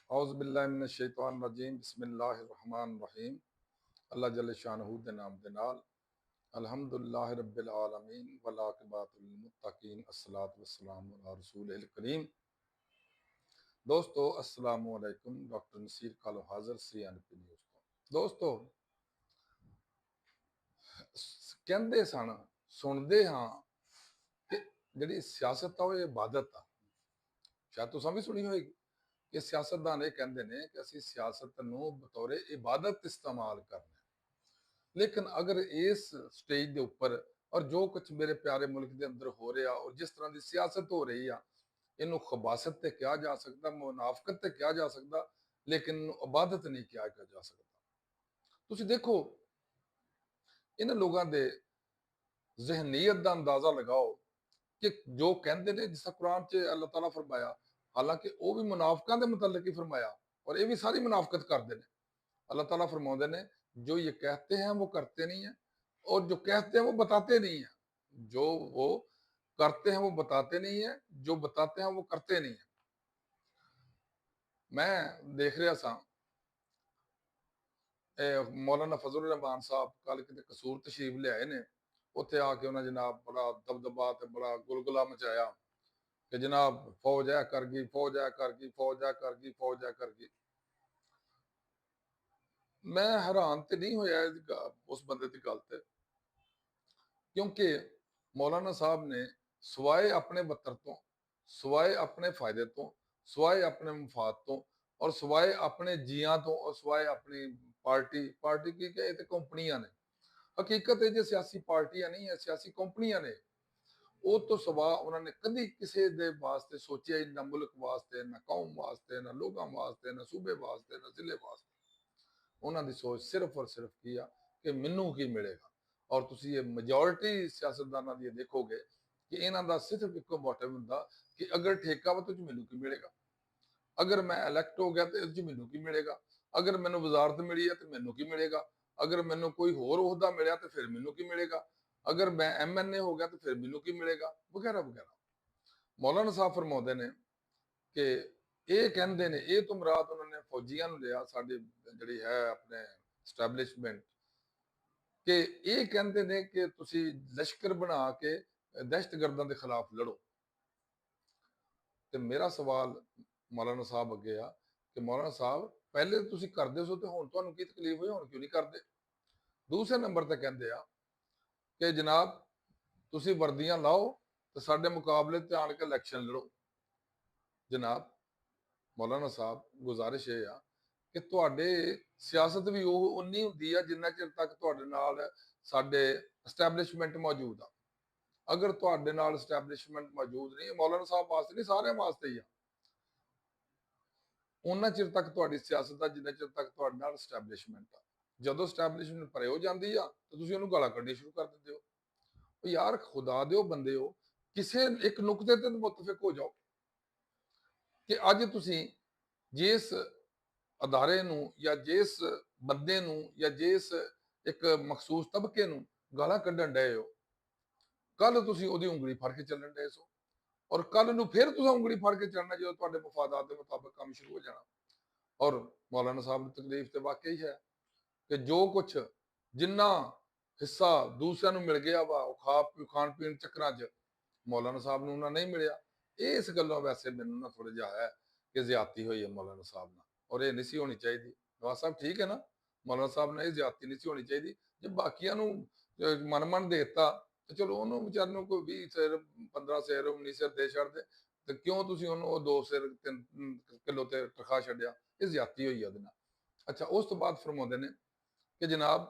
औज़ुबिल्लाहिमिनश्शैतानिर्रजीम बिस्मिल्लाहिर्रहमानिर्रहीम। अल्लाह जल्ल शानहू दे नाम दे नाल अल्हम्दुलिल्लाहि रब्बिल आलमीन वल आक़िबतु लिल मुत्तकीन अस्सलातु वस्सलामु अला रसूलिल करीम। दोस्तों अस्सलामु अलैकुम। डॉक्टर नसीर कालो हाज़िर सीएनपी न्यूज़ ਤੋਂ। ਦੋਸਤੋ ਕਹਿੰਦੇ ਸਨ ਸੁਣਦੇ ਹਾਂ ਕਿ ਜਿਹੜੀ ਸਿਆਸਤ ਆ ਉਹ ਇਬਾਦਤ ਆ। ਸ਼ਾਇਦ ਤੁਸੀਂ ਵੀ ਸੁਣੀ ਹੋਏਗੀ ਕਿ ਸਿਆਸਤਦਾਨ ਇਹ ਕਹਿੰਦੇ ਨੇ ਕਿ ਅਸੀਂ ਸਿਆਸਤ ਨੂੰ ਬਤੌਰੇ ਇਬਾਦਤ ਇਸਤੇਮਾਲ ਕਰਨਾ। लेकिन अगर इस स्टेज के उपर और जो कुछ मेरे प्यारे मुल्क के अंदर हो रहा और जिस तरह की सियासत हो रही है, इनू खबासत तो कहा जा सकता, मुनाफकत तो कहा जा सकता, लेकिन इबादत नहीं कहा जा सकता। तुम देखो इन लोगों के जहनीयत का अंदाजा लगाओ कि जो कहते हैं जिस कुरान च अल्लाह तआला फरमाया, हालांकि वह भी मुनाफकों के मुतलक ही फरमाया और ये भी सारी मुनाफकत करते हैं। अल्लाह ताला फरमाते हैं जो ये कहते हैं वो करते नहीं है और जो कहते हैं वो बताते नहीं है। जो वो करते हैं वो बताते नहीं है, जो बताते हैं वो करते नहीं है। मैं देख रहा था मौलाना फजल रहमान साहब कल कि कसूर तशरीफ लियाए ने, उत्थे आके उन्हें जनाब बड़ा दबदबा ते बड़ा गुलगुला मचाया कि जनाब फौज है कर गई, फौज है कर गई, फौज है कर गई, फौज है कर गई। मैं हैरान तो नहीं होया उस बंदे की गल ते, क्योंकि मौलाना साहब ने सवाए अपने बतर तो, सवाए अपने फायदे तो, सवाए अपने मफाद तो और सवाए अपने जियां तो और सवाए अपनी पार्टी पार्टी की क्या ये कंपनियां ने, हकीकत है जो सियासी पार्टियां नहीं है, सियासी कंपनियां ने। वो तो सवा उन्होंने कभी किसी दे वास्ते सोचा ही ना, मुल्क वास्ते ना, कौम वास्ते ना, लोगों वास्ते ना, सूबे वास्ते ना, जिले वास्ते। उन्होंने सोच सिर्फ और सिर्फ किया कि मैनू की मिलेगा। और तुम ये मेजोरिटी सियासतदानों की देखोगे कि इन्हों का सिर्फ एक मोटिव होंगे कि अगर ठेका वा तो मैनू की मिलेगा, अगर मैं इलैक्ट हो गया तो मैनू की मिलेगा, अगर मैनू वजारत मिली है तो मैनू की मिलेगा, अगर मैनू कोई होर ओहदा मिले तो फिर मैनू की मिलेगा, अगर मैं MNA हो गया तो फिर मैनू की मिलेगा, वगैरह वगैरह। मौलाना साहब फरमाते ने कि ये कहते ने ये तो मुराद उन्होंने फौजियां लिया साड़ी जी है अपने स्टैबलिशमेंट कि ये कहते ने कि तुसी लश्कर बना के दहशतगर्दों के खिलाफ लड़ो। तो मेरा सवाल मौलाना साहब अगे आ कि मौलाना साहब पहले तो तुसी करदे सो तो हुण तुहानूं की तकलीफ होई, हुण क्यों नहीं करदे? दूसरे नंबर ते कहंदे आ कि जनाब तुसी वर्दियां लाओ तो साडे मुकाबले ते आण के इलैक्शन लड़ो। जनाब मौलाना साहब गुजारिश ये आ कि तुहाडे सियासत भी ਉਹ ਉਨੀ ਹੁੰਦੀ ਆ ਜਿੰਨਾ ਚਿਰ ਤੱਕ ਤੁਹਾਡੇ ਨਾਲ ਸਾਡੇ एस्टैबलिशमेंट मौजूद आ। अगर ਤੁਹਾਡੇ ਨਾਲ एस्टैबलिशमेंट मौजूद नहीं, मौलाना साहब वास्ते नहीं सारे वास्ते ही आ, ਉਹਨਾਂ ਚਿਰ ਤੱਕ ਤੁਹਾਡੀ ਸਿਆਸਤ ਆ ਜਿੰਨਾ ਚਿਰ ਤੱਕ ਤੁਹਾਡੇ ਨਾਲ एस्टैबलिशमेंट ਆ। ਜਦੋਂ एस्टैबलिशमेंट ਪਰੇ ਹੋ ਜਾਂਦੀ ਆ ਤਾਂ ਤੁਸੀਂ ਉਹਨੂੰ ਗਾਲਾਂ ਕੱਢਣੀ ਸ਼ੁਰੂ ਕਰ ਦਿੰਦੇ ਹੋ। ਉਹ ਯਾਰ ਖੁਦਾ ਦਿਓ ਬੰਦੇ ਹੋ, ਕਿਸੇ ਇੱਕ ਨੁਕਤੇ ਤੇ ਮੁਤਫਿਕ ਹੋ ਜਾਓ ਕਿ ਅੱਜ ਤੁਸੀਂ ਜਿਸ ਅਦਾਰੇ ਨੂੰ ਜਾਂ ਜਿਸ ਬੰਦੇ ਨੂੰ ਜਾਂ ਜਿਸ ਇੱਕ ਮਖਸੂਸ ਤਬਕੇ ਨੂੰ ਗਾਲਾਂ ਕੱਢਣ ਡਏ ਹੋ, ਕੱਲ ਤੁਸੀਂ ਉਹਦੀ ਉਂਗਲੀ ਫੜ ਕੇ ਚੱਲਣ ਡਏ ਸੋ ਔਰ ਕੱਲ ਨੂੰ ਫਿਰ ਤੁਸੀਂ ਉਂਗਲੀ ਫੜ ਕੇ ਚੱਲਣਾ ਜਦੋਂ ਤੁਹਾਡੇ ਮਫਾਦਾਤ ਦੇ ਮੁਤਾਬਕ ਕੰਮ ਸ਼ੁਰੂ ਹੋ ਜਾਣਾ। ਔਰ ਮੌਲਾਨਾ ਸਾਹਿਬ ਨੂੰ ਤਕਲੀਫ ਤੇ ਵਾਕਈ ਹੈ ਕਿ ਜੋ ਕੁਛ ਜਿੰਨਾ ਹਿੱਸਾ ਦੂਸਰਿਆਂ ਨੂੰ ਮਿਲ ਗਿਆ ਵਾ ਉਹ ਖਾਣ ਪੀਣ ਚੱਕਰਾਂ 'ਚ ਮੌਲਾਨਾ ਸਾਹਿਬ ਨੂੰ ਉਹਨਾਂ ਨਹੀਂ ਮਿਲਿਆ। ਇਸ ਗੱਲੋਂ ਵੈਸੇ ਮੈਨੂੰ ਨਾ ਥੋੜਾ ਜਿਹਾ ਹੈ ਕਿ ਜ਼ਿਆਦਤੀ ਹੋਈ ਹੈ ਮੌਲਾਨਾ ਸਾਹਿਬ ਨਾਲ ਔਰ ਇਹ ਨਹੀਂ ਸੀ ਹੋਣੀ ਚਾਹੀਦੀ। ਨਵਾਜ਼ ਸਾਹਿਬ ਠੀਕ ਹੈ ਨਾ, ਮੌਲਾਨਾ ਸਾਹਿਬ ਨਾਲ ਇਹ ਜ਼ਿਆਦਤੀ ਨਹੀਂ ਸੀ ਹੋਣੀ ਚਾਹੀਦੀ। ਜੇ ਬਾਕੀਆਂ ਨੂੰ ਮਨ ਦੇਤਾ ਤੇ ਚਲੋ ਉਹਨੂੰ ਵਿਚਾਰ ਨੂੰ ਕੋਈ 20 ਸਿਰ 15 ਸਿਰ 19 ਸਿਰ ਦੇ ਛੱਡਦੇ, ਤੇ ਕਿਉਂ ਤੁਸੀਂ ਉਹਨੂੰ ਉਹ 2 ਸਿਰ 3 ਕਿਲੋ ਤੇ ਟਰਖਾ ਛੱਡਿਆ? ਇਹ ਜ਼ਿਆਦਤੀ ਹੋਈ ਉਹਦੇ ਨਾਲ। ਅੱਛਾ, ਉਸ ਤੋਂ ਬਾਅਦ ਫਰਮਾਉਂਦੇ ਨੇ ਕਿ ਜਨਾਬ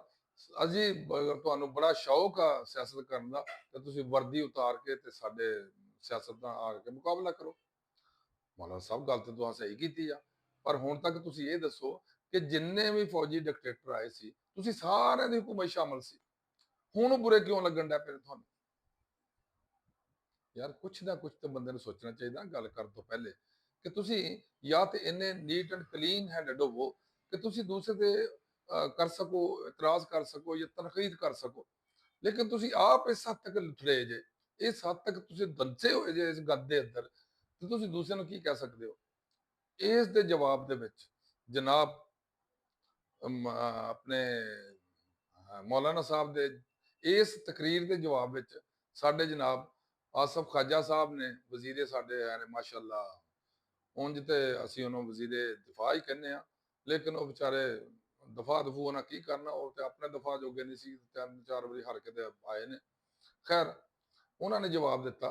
ਅਜੀ ਅਗਰ ਤੁਹਾਨੂੰ ਬੜਾ ਸ਼ੌਕ ਆ ਸਿਆਸਤ ਕਰਨ ਦਾ ਤਾਂ ਤੁਸੀਂ ਵਰਦੀ ਉਤਾਰ ਕੇ ਤੇ ਸਾਡੇ ਸਿਆਸਤ ਨਾਲ ਆ ਕੇ ਮੁਕਾਬਲਾ ਕਰੋ। ਮੌਲਾਨਾ ਸਾਹਿਬ ਗੱਲ ਤੇ ਤੁਸੀਂ ਸਹੀ ਕੀਤੀ ਆ, ਪਰ ਹੁਣ ਤੱਕ ਤੁਸੀਂ ਇਹ ਦੱਸੋ ਕਿ ਜਿੰਨੇ ਵੀ ਫੌਜੀ ਡਿਕਟੇਟਰ ਆਏ ਸੀ ਤੁਸੀਂ ਸਾਰਿਆਂ ਦੀ ਹਕੂਮਤ ਸ਼ਾਮਲ ਸੀ, ਹੁਣ ਬੁਰੇ ਕਿਉਂ ਲੱਗਣ ਡਿਆ ਫਿਰ ਤੁਹਾਨੂੰ? ਯਾਰ ਕੁਛ ਨਾ ਕੁਛ ਤਾਂ ਬੰਦੇ ਨੂੰ ਸੋਚਣਾ ਚਾਹੀਦਾ ਗੱਲ ਕਰਨ ਤੋਂ ਪਹਿਲੇ ਕਿ ਤੁਸੀਂ ਜਾਂ ਤੇ ਇੰਨੇ ਨੀਟ ਐਂਡ ਕਲੀਨ ਹੈਂਡਡ ਹੋਵੋ ਕਿ ਤੁਸੀਂ ਦੂਸਰੇ ਤੇ ਕਰ ਸਕੋ, ਇਤਰਾਜ਼ ਕਰ ਸਕੋ ਜਾਂ ਤਨਕੀਦ ਕਰ ਸਕੋ। ਲੇਕਿਨ ਤੁਸੀਂ ਆਪ ਇਸ ਹੱਦ ਤੱਕ ਲੁਥੜੇ ਜੇ, ਇਸ ਹੱਦ ਤੱਕ ਤੁਸੀਂ ਦੰਸੇ ਹੋਏ ਜੇ ਇਸ ਗੱਦ ਦੇ ਅੰਦਰ, ਤੇ ਤੁਸੀਂ ਦੂਸਰਿਆਂ ਨੂੰ ਕੀ ਕਹਿ ਸਕਦੇ ਹੋ? ਇਸ ਦੇ ਜਵਾਬ ਦੇ ਵਿੱਚ ਜਨਾਬ ਆਪਣੇ ਮੌਲਾਨਾ ਸਾਹਿਬ ਦੇ ਇਸ ਤਕਰੀਰ ਦੇ ਜਵਾਬ ਵਿੱਚ ਸਾਡੇ ਜਨਾਬ ਆਸਫ ਖਾਜਾ ਸਾਹਿਬ ਨੇ, ਵਜ਼ੀਰੇ ਸਾਡੇ ਹੈ ਨੇ ਮਾਸ਼ਾਅੱਲਾ, ਉਂਝ ਤੇ ਅਸੀਂ ਉਹਨੂੰ ਵਜ਼ੀਰੇ ਦਿਫਾ ਹੀ ਕਹਿੰਦੇ ਆ, ਲੇਕਿਨ ਉਹ ਵਿਚਾਰੇ ਦਫਾ ਦਫੂ ਉਹਨਾਂ ਕੀ ਕਰਨਾ, ਉਹ ਤੇ ਆਪਣੇ ਦਫਾ ਜੋਗੇ ਨਹੀਂ ਸੀ, 3-4 ਵਾਰੀ ਹਾਰ ਕੇ ਤੇ ਆਏ ਨੇ। ਖੈਰ, ਉਹਨਾਂ ਨੇ ਜਵਾਬ ਦਿੱਤਾ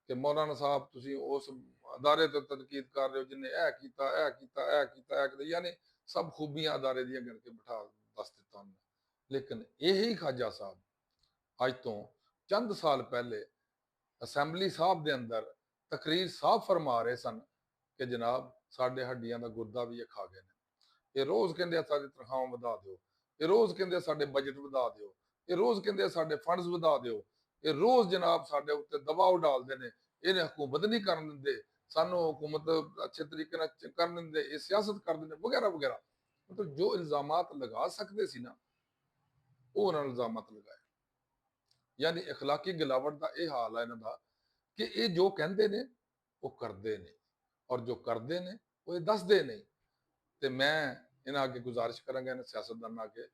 ਕਿ ਮੌਲਾਨਾ ਸਾਹਿਬ ਤੁਸੀਂ ਉਸ ਅਦਾਰੇ ਤੋਂ ਤਨਕੀਦ ਕਰ ਰਹੇ ਹੋ ਜਿਹਨੇ ਇਹ ਕੀਤਾ, ਇਹ ਕੀਤਾ, ਇਹ ਕੀਤਾ, ਇਹ ਕੀਤਾ, ਯਾਨੀ ਸਭ ਖੂਬੀਆਂ ਅਦਾਰੇ ਦੀਆਂ ਗਿਣ ਕੇ ਬਿਠਾ ਦੱਸ ਦਿੱਤਾ ਉਹਨੇ। ਲੇਕਿਨ ਇਹੀ ਖਾਜਾ ਸਾਹਿਬ ਅੱਜ ਤੋਂ ਚੰਦ ਸਾਲ ਪਹਿਲੇ ਅਸੈਂਬਲੀ ਸਾਹਿਬ ਦੇ ਅੰਦਰ ਤਕਰੀਰ ਸਾਫ਼ ਫਰਮਾ ਰਹੇ ਸਨ ਕਿ ਜਨਾਬ ਸਾਡੇ ਹੱਡੀਆਂ ਦਾ ਗੁਰਦਾ ਵੀ ਇਹ ਖਾ ਗਏ ਨੇ। ਇਹ ਰੋਜ਼ ਕਹਿੰਦੇ ਆ ਸਾਡੀ ਤਨਖਾਹਾਂ ਵਧਾ ਦਿਓ, ਇਹ ਰੋਜ਼ ਕਹਿੰਦੇ ਆ ਸਾਡੇ ਬਜਟ ਵਧਾ ਦਿਓ, ਇਹ ਰੋਜ਼ ਕਹਿੰਦੇ ਆ ਸਾਡੇ ਫੰਡਸ ਵਧਾ ਦਿਓ, ਇਹ ਰੋਜ਼ ਜਨਾਬ ਸਾਡੇ ਉੱਤੇ ਦਬਾਅ ਡਾਲਦੇ ਨੇ, ਇਹਨੇ ਹਕੂਮਤ ਨਹੀਂ ਕਰਨ ਦਿੰਦੇ, ਸਾਨੂੰ ਹਕੂਮਤ ਅੱਛੇ ਤਰੀਕੇ ਨਾਲ ਕਰਨ ਦਿੰਦੇ, ਇਹ ਸਿਆਸਤ ਕਰਦੇ ਨੇ ਵਗੈਰਾ ਵਗੈਰਾ। ਮਤਲਬ ਜੋ ਇਲਜ਼ਾਮਾਤ ਲਗਾ ਸਕਦੇ ਸੀ ਨਾ, ਉਹ ਉਹਨਾਂ ਨੇ ਇਲਜ਼ਾਮਾਤ ਲਗਾਏ। ਯਾਨੀ اخلاقی ਗਿਲਾਵਟ ਦਾ ਇਹ ਹਾਲ ਹੈ ਇਹਨਾਂ ਦਾ ਕਿ ਇਹ ਜੋ ਕਹਿੰਦੇ ਨੇ ਉਹ ਕਰਦੇ ਨੇ, ਔਰ ਜੋ ਕਰਦੇ ਨੇ ਉਹ ਇਹ ਦੱਸਦੇ ਨਹੀਂ। ਤੇ ਮੈਂ ਇਹਨਾਂ ਅੱਗੇ ਗੁਜ਼ਾਰਿਸ਼ ਕਰਾਂਗਾ, ਇਹਨਾਂ ਸਿਆਸਤਦਾਨਾਂ ਅੱਗੇ,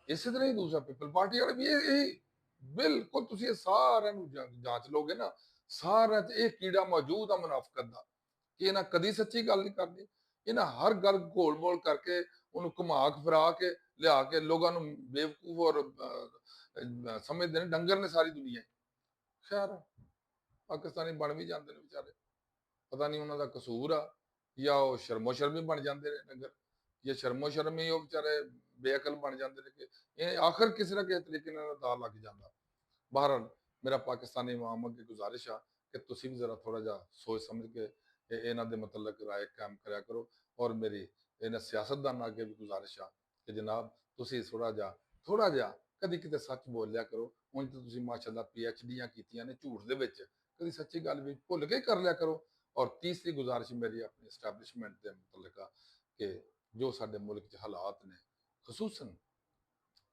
ਇਸੇ ਤਰ੍ਹਾਂ ਹੀ ਦੂਸਰਾ ਪੀਪਲ ਪਾਰਟੀ ਵਾਲੇ ਵੀ ਇਹ ਬਿਲਕੁਲ ਤੁਸੀਂ ਇਹ ਸਾਰਿਆਂ ਨੂੰ ਜਾਂਚ ਲੋਗੇ ਨਾ, ਸਾਰਿਆਂ 'ਚ ਇਹ ਕੀੜਾ ਮੌਜੂਦ ਆ ਮੁਨਾਫਕਤ ਦਾ, ਕਿ ਇਹਨਾਂ ਕਦੀ ਸੱਚੀ ਗੱਲ ਨਹੀਂ ਕਰਨੀ। ਇਹਨਾਂ ਹਰ ਗੱਲ ਘੋਲ ਮੋਲ ਕਰਕੇ ਉਹਨੂੰ ਘੁਮਾ ਫਿਰਾ ਕੇ ਲਿਆ ਕੇ ਲੋਕਾਂ ਨੂੰ ਬੇਵਕੂਫ ਔਰ ਸਮਝਦੇ ਨੇ ਡੰਗਰ ਨੇ ਸਾਰੀ ਦੁਨੀਆ। ਖੈਰ, ਪਾਕਿਸਤਾਨੀ ਬਣ ਵੀ ਜਾਂਦੇ ਨੇ ਵਿਚਾਰੇ, ਪਤਾ ਨਹੀਂ ਉਹਨਾਂ ਦਾ ਕਸੂਰ ਆ ਜਾਂ ਉਹ ਸ਼ਰਮੋ ਸ਼ਰਮੀ ਬਣ ਜਾਂਦੇ ਨੇ ਡੰਗਰ, ਜਾਂ ਸ਼ਰਮੋ ਸ਼ਰਮੀ ਉਹ ਵਿਚਾਰੇ ਬੇਅਕਲ ਬਣ ਜਾਂਦੇ ਨੇ ਕਿ ਇਹ ਆਖਰ ਕਿਸੇ ਨਾ ਕਿਸੇ ਤਰੀਕੇ ਨਾਲ ਦਾ ਲੱਗ ਜਾਂਦਾ। ਬਹਰਹਾਲ, ਮੇਰਾ ਪਾਕਿਸਤਾਨੀ ਆਵਾਮ ਅੱਗੇ ਗੁਜ਼ਾਰਿਸ਼ ਆ ਕਿ ਤੁਸੀਂ ਵੀ ਜ਼ਰਾ ਥੋੜਾ ਜਿਹਾ ਸੋਚ ਸਮਝ ਕੇ ਇਹਨਾਂ ਦੇ ਮੁਤਲਕ ਰਾਏ ਕਾਇਮ ਕਰਿਆ ਕਰੋ। ਔਰ ਮੇਰੀ ਇਹਨਾਂ ਸਿਆਸਤਦਾਨਾਂ ਅੱਗੇ ਵੀ ਗੁਜ਼ਾਰਿਸ਼ ਆ ਕਿ ਜਨਾਬ ਤੁਸੀਂ ਥੋੜਾ ਜਿਹਾ ਕਦੀ ਕਿਤੇ ਸੱਚ ਬੋਲਿਆ ਕਰੋ। ਉਂਝ ਤਾਂ ਤੁਸੀਂ ਮਾਸ਼ਾਅੱਲਾ PhDਆਂ ਕੀਤੀਆਂ ਨੇ ਝੂਠ ਦੇ ਵਿੱਚ, ਕਦੀ ਸੱਚੀ ਗੱਲ ਵੀ ਭੁੱਲ ਕੇ ਕਰ ਲਿਆ ਕਰੋ। ਔਰ ਤੀਸਰੀ ਗੁਜ਼ਾਰਿਸ਼ ਮੇਰੀ ਆਪਣੀ ਐਸਟੈਬਲਿਸ਼ਮੈਂਟ ਦੇ ਮੁਤਲਕ ਆ ਕਿ ਜੋ ਸਾਡੇ ਮੁਲਕ 'ਚ ਹਾਲਾਤ ਨੇ, ਖਸੂਸਨ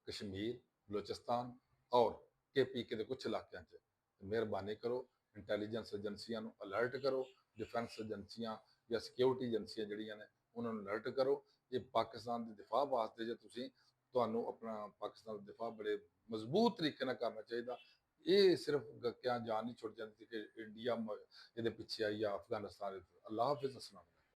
ਕਸ਼ਮੀਰ, ਬਲੋਚਿਸਤਾਨ ਔਰ KPK ਦੇ ਕੁਝ ਇਲਾਕਿਆਂ 'ਚ, ਮਿਹਰਬਾਨੀ ਕਰੋ ਇੰਟੈਲੀਜੈਂਸ ਏਜੰਸੀਆਂ ਨੂੰ ਅਲਰਟ ਕਰੋ, ਡਿਫੈਂਸ ਏਜੰਸੀਆਂ ਜਾਂ ਸਿਕਿਉਰਿਟੀ ਏਜੰਸੀਆਂ ਜਿਹੜੀਆਂ ਨੇ ਉਹਨਾਂ ਨੂੰ ਅਲਰਟ ਕਰੋ। ਇਹ ਪਾਕਿਸਤਾਨ ਦੇ ਦਿਫਾਅ ਵਾਸਤੇ ਜੇ ਤੁਹਾਨੂੰ ਆਪਣਾ ਪਾਕਿਸਤਾਨ ਦਾ ਦਿਫਾਅ ਬੜੇ ਮਜ਼ਬੂਤ ਤਰੀਕੇ ਨਾਲ ਕਰਨਾ ਚਾਹੀਦਾ। ਇਹ ਸਿਰਫ ਕਿਆ ਜਾਨ ਨਹੀਂ ਛੁੱਟ ਜਾਂਦੀ ਕਿ ਇੰਡੀਆ ਇਹਦੇ ਪਿੱਛੇ ਆਈ ਜਾਂ ਅਫਗਾਨਿਸਤਾਨ। ਅੱਲਾਹ ਹਾਫਿਜ਼। ਅਸਲਾਮ।